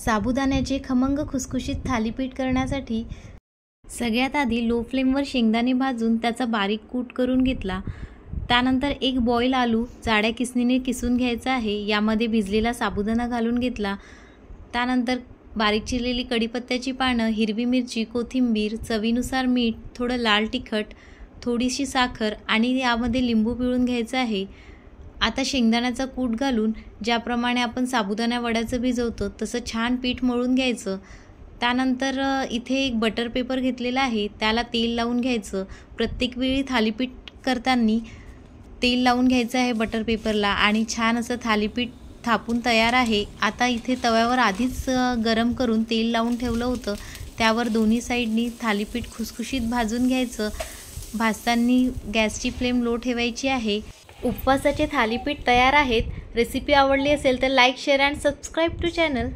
साबुदाण्याचे खमंग खुसखुशीत थालीपीठ करण्यासाठी सगळ्यात आधी लो फ्लेमवर शेंगदाणे भाजून त्याचा बारीक कूट करून घेतला। त्यानंतर एक बॉईल आलू जाड्या किसणीने किसून घ्यायचा आहे। यामध्ये भिजलेला साबुदाणा घालून घेतला। त्यानंतर बारीक चिरलेली कढीपत्त्याची पानं, हिरवी मिरची, कोथिंबीर, चवीनुसार मीठ, थोडं लाल तिखट, थोडीशी साखर आणि यामध्ये लिंबू पिळून घ्यायचं आहे। आता शेंगदाण्याचा कूट घालून ज्याप्रमाणे आपण साबुदाणा वड्याचं भिजवतो तसं छान पीठ मळून घ्यायचं। त्यानंतर इथे एक बटर पेपर घेतलेला आहे, त्याला तेल लावून घ्यायचं। प्रत्येक वेळी थालीपीठ करताना तेल लावून घ्यायचं आहे बटर पेपरला आणि छान असं थालीपीठ थापून तयार आहे। आता इथे तव्यावर आधीच गरम करून तेल लावून ठेवलं होतं, त्यावर दोन्ही साईडनी थालीपीठ खुसखुशीत भाजून घ्यायचं। भाजताना गॅसची फ्लेम लो ठेवायची आहे। उपवासाचे थालीपीठ तयार आहेत। रेसिपी आवडली असेल तर like, share and subscribe to channel.